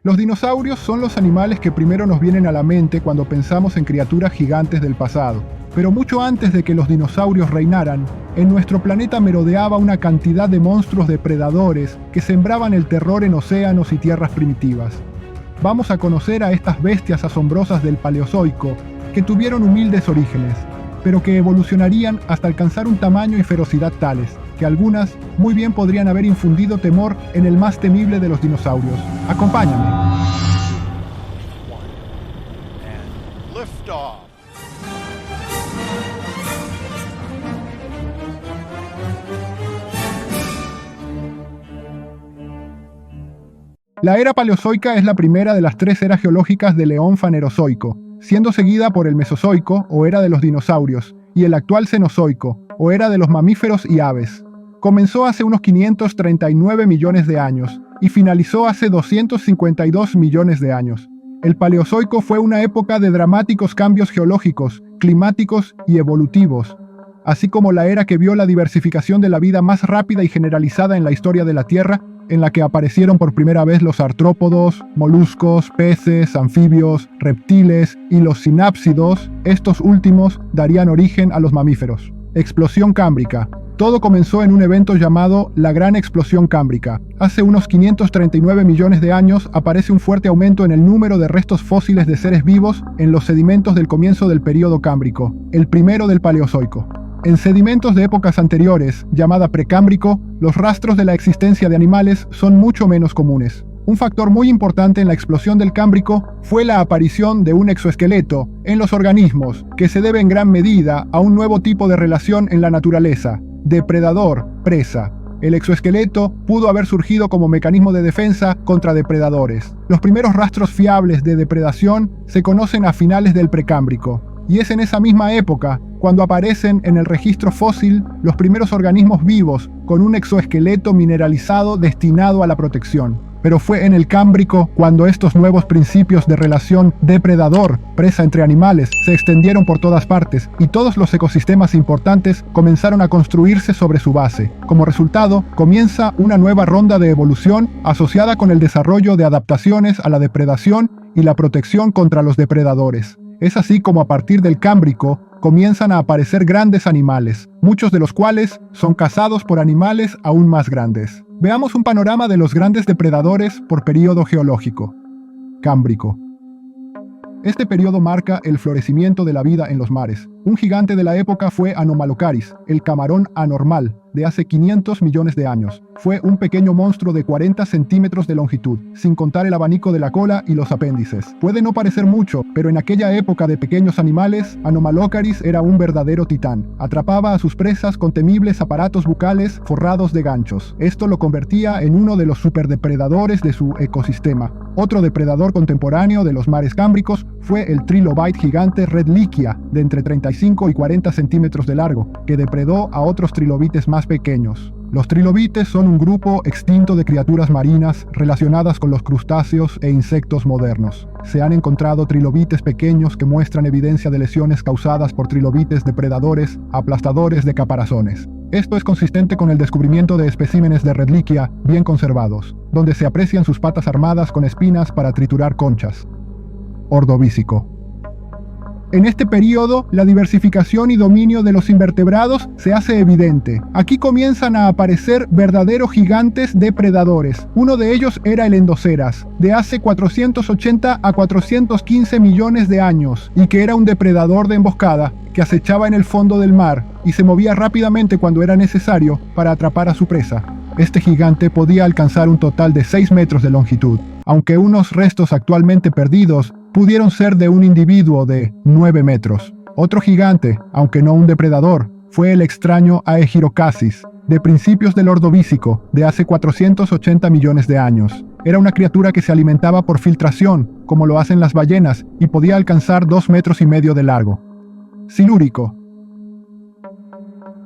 Los dinosaurios son los animales que primero nos vienen a la mente cuando pensamos en criaturas gigantes del pasado. Pero mucho antes de que los dinosaurios reinaran, en nuestro planeta merodeaba una cantidad de monstruos depredadores que sembraban el terror en océanos y tierras primitivas. Vamos a conocer a estas bestias asombrosas del Paleozoico que tuvieron humildes orígenes, pero que evolucionarían hasta alcanzar un tamaño y ferocidad tales que algunas muy bien podrían haber infundido temor en el más temible de los dinosaurios. Acompáñame. La era paleozoica es la primera de las tres eras geológicas del eón fanerozoico, siendo seguida por el Mesozoico, o era de los dinosaurios, y el actual Cenozoico, o era de los mamíferos y aves. Comenzó hace unos 539 millones de años y finalizó hace 252 millones de años. El Paleozoico fue una época de dramáticos cambios geológicos, climáticos y evolutivos, así como la era que vio la diversificación de la vida más rápida y generalizada en la historia de la Tierra, en la que aparecieron por primera vez los artrópodos, moluscos, peces, anfibios, reptiles y los sinápsidos. Estos últimos darían origen a los mamíferos. Explosión cámbrica. Todo comenzó en un evento llamado la Gran Explosión Cámbrica. Hace unos 539 millones de años aparece un fuerte aumento en el número de restos fósiles de seres vivos en los sedimentos del comienzo del período cámbrico, el primero del Paleozoico. En sedimentos de épocas anteriores, llamada precámbrico, los rastros de la existencia de animales son mucho menos comunes. Un factor muy importante en la explosión del Cámbrico fue la aparición de un exoesqueleto en los organismos, que se debe en gran medida a un nuevo tipo de relación en la naturaleza: depredador-presa. El exoesqueleto pudo haber surgido como mecanismo de defensa contra depredadores. Los primeros rastros fiables de depredación se conocen a finales del Precámbrico, y es en esa misma época cuando aparecen en el registro fósil los primeros organismos vivos con un exoesqueleto mineralizado destinado a la protección. Pero fue en el Cámbrico cuando estos nuevos principios de relación depredador-presa entre animales se extendieron por todas partes y todos los ecosistemas importantes comenzaron a construirse sobre su base. Como resultado, comienza una nueva ronda de evolución asociada con el desarrollo de adaptaciones a la depredación y la protección contra los depredadores. Es así como a partir del Cámbrico comienzan a aparecer grandes animales, muchos de los cuales son cazados por animales aún más grandes. Veamos un panorama de los grandes depredadores por período geológico. Cámbrico. Este periodo marca el florecimiento de la vida en los mares. Un gigante de la época fue Anomalocaris, el camarón anormal, de hace 500 millones de años. Fue un pequeño monstruo de 40 centímetros de longitud, sin contar el abanico de la cola y los apéndices. Puede no parecer mucho, pero en aquella época de pequeños animales, Anomalocaris era un verdadero titán. Atrapaba a sus presas con temibles aparatos bucales forrados de ganchos. Esto lo convertía en uno de los superdepredadores de su ecosistema. Otro depredador contemporáneo de los mares cámbricos fue el trilobite gigante Redliquia, de entre 35 y 40 centímetros de largo, que depredó a otros trilobites más pequeños. Los trilobites son un grupo extinto de criaturas marinas relacionadas con los crustáceos e insectos modernos. Se han encontrado trilobites pequeños que muestran evidencia de lesiones causadas por trilobites depredadores aplastadores de caparazones. Esto es consistente con el descubrimiento de especímenes de Redliquia bien conservados, donde se aprecian sus patas armadas con espinas para triturar conchas. Ordovícico. En este periodo, la diversificación y dominio de los invertebrados se hace evidente. Aquí comienzan a aparecer verdaderos gigantes depredadores. Uno de ellos era el Endoceras, de hace 480 a 415 millones de años, y que era un depredador de emboscada que acechaba en el fondo del mar y se movía rápidamente cuando era necesario para atrapar a su presa. Este gigante podía alcanzar un total de 6 metros de longitud, aunque unos restos actualmente perdidos pudieron ser de un individuo de 9 metros. Otro gigante, aunque no un depredador, fue el extraño Aegirocasis, de principios del Ordovícico, de hace 480 millones de años. Era una criatura que se alimentaba por filtración, como lo hacen las ballenas, y podía alcanzar 2,5 metros de largo. Silúrico.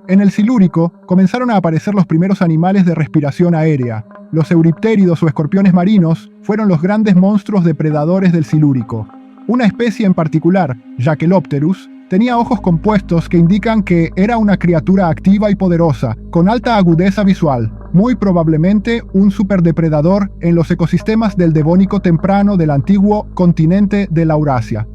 En el Silúrico comenzaron a aparecer los primeros animales de respiración aérea. Los euriptéridos o escorpiones marinos fueron los grandes monstruos depredadores del Silúrico. Una especie en particular, Jachelopterus, tenía ojos compuestos que indican que era una criatura activa y poderosa, con alta agudeza visual. muy probablemente un superdepredador en los ecosistemas del Devónico temprano del antiguo continente de la Eurasia,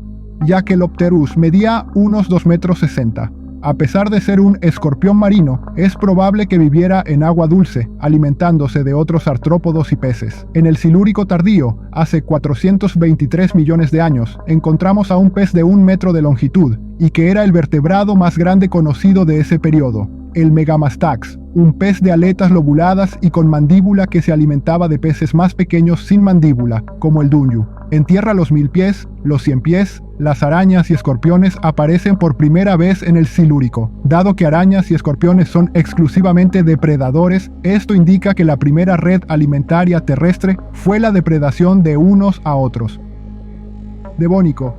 ya que el Opterus medía unos 2,60 m. A pesar de ser un escorpión marino, es probable que viviera en agua dulce, alimentándose de otros artrópodos y peces. En el Silúrico tardío, hace 423 millones de años, encontramos a un pez de 1 metro de longitud, y que era el vertebrado más grande conocido de ese periodo, el Megamastax, un pez de aletas lobuladas y con mandíbula que se alimentaba de peces más pequeños sin mandíbula, como el dunyu. En tierra los milpiés, los ciempiés, las arañas y escorpiones aparecen por primera vez en el Silúrico. Dado que arañas y escorpiones son exclusivamente depredadores, esto indica que la primera red alimentaria terrestre fue la depredación de unos a otros. Devónico.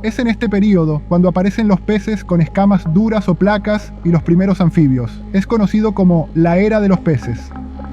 Es en este período cuando aparecen los peces con escamas duras o placas y los primeros anfibios. Es conocido como la era de los peces.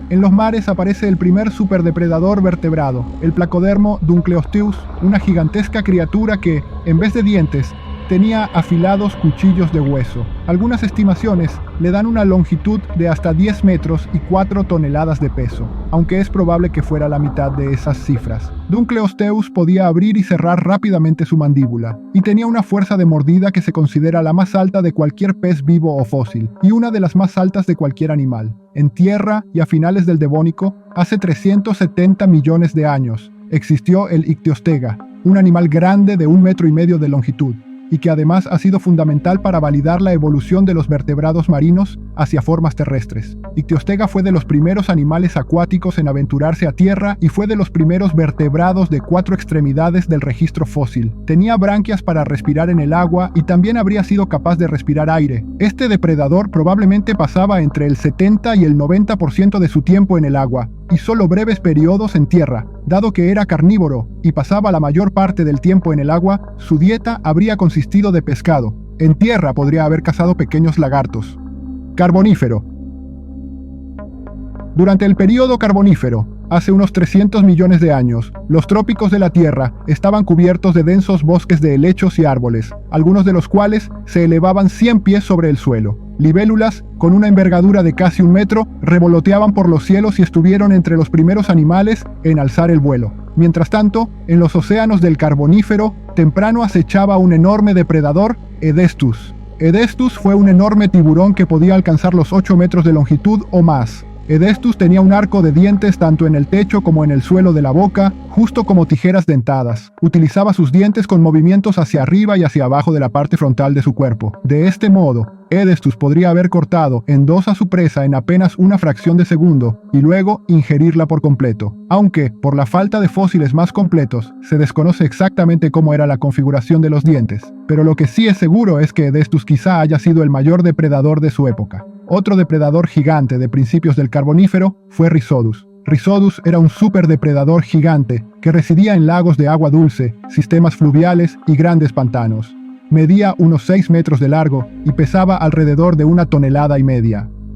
En los mares aparece el primer superdepredador vertebrado, el Placodermo dunkleosteus, una gigantesca criatura que, en vez de dientes, tenía afilados cuchillos de hueso. Algunas estimaciones le dan una longitud de hasta 10 metros y 4 toneladas de peso, aunque es probable que fuera la mitad de esas cifras. Dunkleosteus podía abrir y cerrar rápidamente su mandíbula, y tenía una fuerza de mordida que se considera la más alta de cualquier pez vivo o fósil, y una de las más altas de cualquier animal. En tierra y a finales del Devónico, hace 370 millones de años, existió el Ictiostega, un animal grande de 1,5 metros de longitud, y que además ha sido fundamental para validar la evolución de los vertebrados marinos hacia formas terrestres. Ictiostega fue de los primeros animales acuáticos en aventurarse a tierra y fue de los primeros vertebrados de 4 extremidades del registro fósil. Tenía branquias para respirar en el agua y también habría sido capaz de respirar aire. Este depredador probablemente pasaba entre el 70 y el 90% de su tiempo en el agua, y solo breves periodos en tierra. Dado que era carnívoro y pasaba la mayor parte del tiempo en el agua, su dieta habría consistido de pescado. En tierra podría haber cazado pequeños lagartos. Carbonífero. Durante el período Carbonífero, hace unos 300 millones de años, los trópicos de la Tierra estaban cubiertos de densos bosques de helechos y árboles, algunos de los cuales se elevaban 100 pies sobre el suelo. Libélulas, con una envergadura de casi 1 metro, revoloteaban por los cielos y estuvieron entre los primeros animales en alzar el vuelo. Mientras tanto, en los océanos del Carbonífero, temprano acechaba un enorme depredador, Edestus. Edestus fue un enorme tiburón que podía alcanzar los 8 metros de longitud o más. Edestus tenía un arco de dientes tanto en el techo como en el suelo de la boca, justo como tijeras dentadas. Utilizaba sus dientes con movimientos hacia arriba y hacia abajo de la parte frontal de su cuerpo. De este modo, Edestus podría haber cortado en dos a su presa en apenas una fracción de segundo y luego ingerirla por completo. Aunque, por la falta de fósiles más completos, se desconoce exactamente cómo era la configuración de los dientes. Pero lo que sí es seguro es que Edestus quizá haya sido el mayor depredador de su época. Otro depredador gigante de principios del Carbonífero fue Rhizodus. Rhizodus era un superdepredador gigante que residía en lagos de agua dulce, sistemas fluviales y grandes pantanos. Medía unos 6 metros de largo y pesaba alrededor de 1,5 toneladas.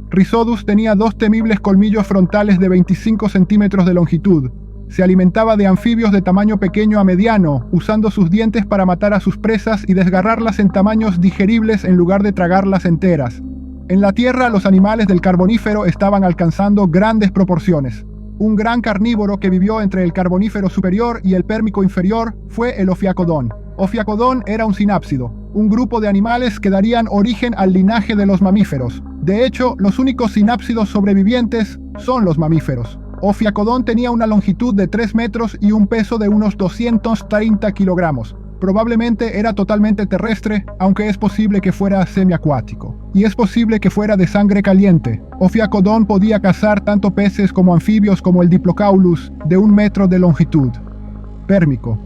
Rhizodus tenía 2 temibles colmillos frontales de 25 centímetros de longitud. Se alimentaba de anfibios de tamaño pequeño a mediano, usando sus dientes para matar a sus presas y desgarrarlas en tamaños digeribles en lugar de tragarlas enteras. En la Tierra, los animales del Carbonífero estaban alcanzando grandes proporciones. Un gran carnívoro que vivió entre el Carbonífero superior y el Pérmico inferior fue el Ophiacodon. Ophiacodon era un sinápsido, un grupo de animales que darían origen al linaje de los mamíferos. De hecho, los únicos sinápsidos sobrevivientes son los mamíferos. Ophiacodon tenía una longitud de 3 metros y un peso de unos 230 kilogramos. Probablemente era totalmente terrestre, aunque es posible que fuera semiacuático. Y es posible que fuera de sangre caliente. Ophiacodon podía cazar tanto peces como anfibios como el Diplocaulus, de 1 metro de longitud. Pérmico.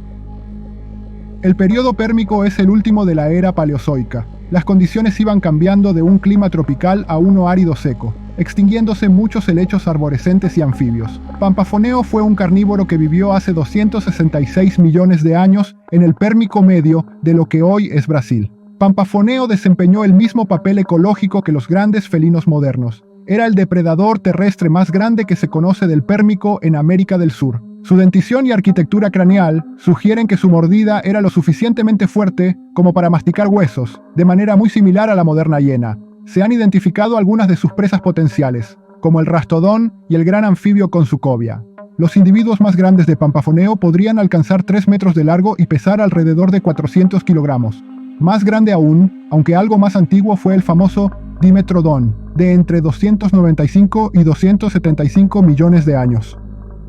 El periodo pérmico es el último de la era paleozoica. Las condiciones iban cambiando de un clima tropical a uno árido seco, extinguiéndose muchos helechos arborescentes y anfibios. Pampafoneo fue un carnívoro que vivió hace 266 millones de años en el Pérmico medio de lo que hoy es Brasil. Pampafoneo desempeñó el mismo papel ecológico que los grandes felinos modernos. Era el depredador terrestre más grande que se conoce del Pérmico en América del Sur. Su dentición y arquitectura craneal sugieren que su mordida era lo suficientemente fuerte como para masticar huesos, de manera muy similar a la moderna hiena. Se han identificado algunas de sus presas potenciales: como el rastodón y el gran anfibio Consucovia. Los individuos más grandes de Pampafoneo podrían alcanzar 3 metros de largo y pesar alrededor de 400 kilogramos. Más grande aún, aunque algo más antiguo, fue el famoso Dimetrodon, de entre 295 y 275 millones de años.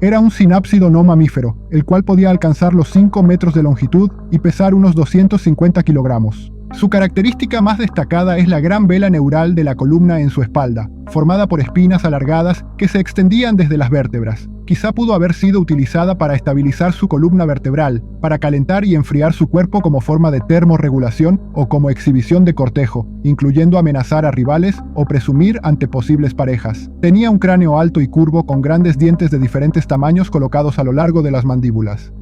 Era un sinápsido no mamífero, el cual podía alcanzar los 5 metros de longitud y pesar unos 250 kilogramos. Su característica más destacada es la gran vela neural de la columna en su espalda, formada por espinas alargadas que se extendían desde las vértebras. Quizá pudo haber sido utilizada para estabilizar su columna vertebral, para calentar y enfriar su cuerpo como forma de termorregulación o como exhibición de cortejo, incluyendo amenazar a rivales o presumir ante posibles parejas. Tenía un cráneo alto y curvo con grandes dientes de diferentes tamaños colocados a lo largo de las mandíbulas.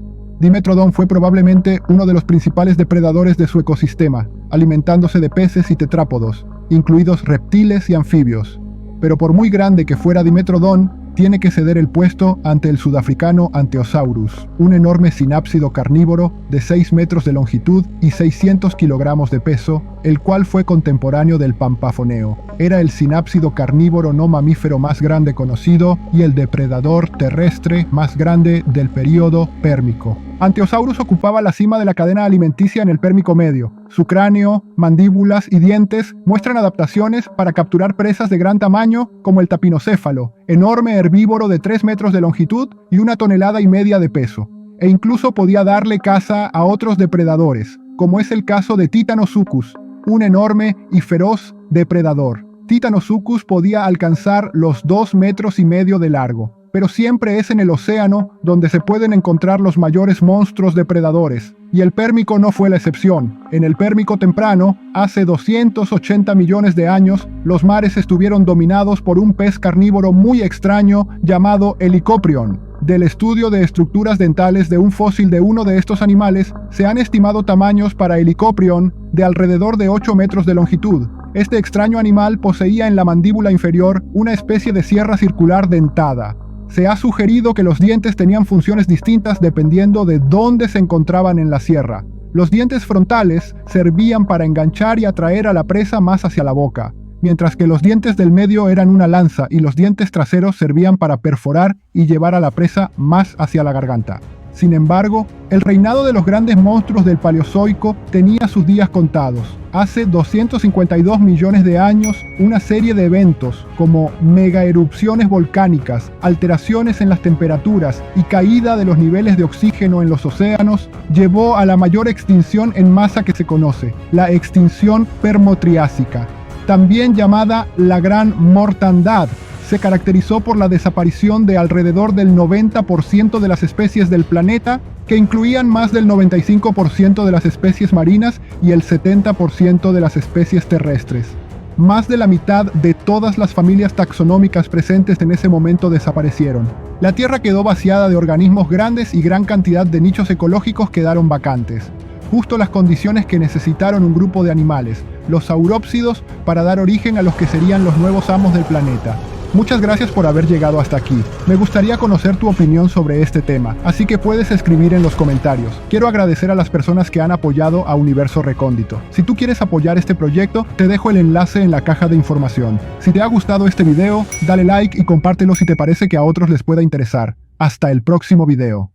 Dimetrodon fue probablemente uno de los principales depredadores de su ecosistema, alimentándose de peces y tetrápodos, incluidos reptiles y anfibios. Pero por muy grande que fuera Dimetrodon, tiene que ceder el puesto ante el sudafricano Anteosaurus, un enorme sinápsido carnívoro de 6 metros de longitud y 600 kilogramos de peso, el cual fue contemporáneo del Pampafoneo. Era el sinápsido carnívoro no mamífero más grande conocido y el depredador terrestre más grande del período Pérmico. Anteosaurus ocupaba la cima de la cadena alimenticia en el Pérmico medio. Su cráneo, mandíbulas y dientes muestran adaptaciones para capturar presas de gran tamaño como el tapinocéfalo, enorme herbívoro de 3 metros de longitud y 1,5 toneladas de peso, e incluso podía darle caza a otros depredadores, como es el caso de Titanosuchus, un enorme y feroz depredador. Titanosuchus podía alcanzar los 2,5 metros de largo, pero siempre es en el océano donde se pueden encontrar los mayores monstruos depredadores, y el Pérmico no fue la excepción. En el Pérmico temprano, hace 280 millones de años, los mares estuvieron dominados por un pez carnívoro muy extraño llamado Helicoprion. Del estudio de estructuras dentales de un fósil de uno de estos animales, se han estimado tamaños para Helicoprion de alrededor de 8 metros de longitud. Este extraño animal poseía en la mandíbula inferior una especie de sierra circular dentada. Se ha sugerido que los dientes tenían funciones distintas dependiendo de dónde se encontraban en la sierra. Los dientes frontales servían para enganchar y atraer a la presa más hacia la boca, mientras que los dientes del medio eran una lanza y los dientes traseros servían para perforar y llevar a la presa más hacia la garganta. Sin embargo, el reinado de los grandes monstruos del Paleozoico tenía sus días contados. Hace 252 millones de años, una serie de eventos como megaerupciones volcánicas, alteraciones en las temperaturas y caída de los niveles de oxígeno en los océanos llevó a la mayor extinción en masa que se conoce, la extinción permotriásica, también llamada la Gran Mortandad. Se caracterizó por la desaparición de alrededor del 90% de las especies del planeta, que incluían más del 95% de las especies marinas y el 70% de las especies terrestres. Más de la mitad de todas las familias taxonómicas presentes en ese momento desaparecieron. La Tierra quedó vaciada de organismos grandes y gran cantidad de nichos ecológicos quedaron vacantes. Justo las condiciones que necesitaron un grupo de animales, los saurópsidos, para dar origen a los que serían los nuevos amos del planeta. Muchas gracias por haber llegado hasta aquí. Me gustaría conocer tu opinión sobre este tema, así que puedes escribir en los comentarios. Quiero agradecer a las personas que han apoyado a Universo Recóndito. Si tú quieres apoyar este proyecto, te dejo el enlace en la caja de información. Si te ha gustado este video, dale like y compártelo si te parece que a otros les pueda interesar. Hasta el próximo video.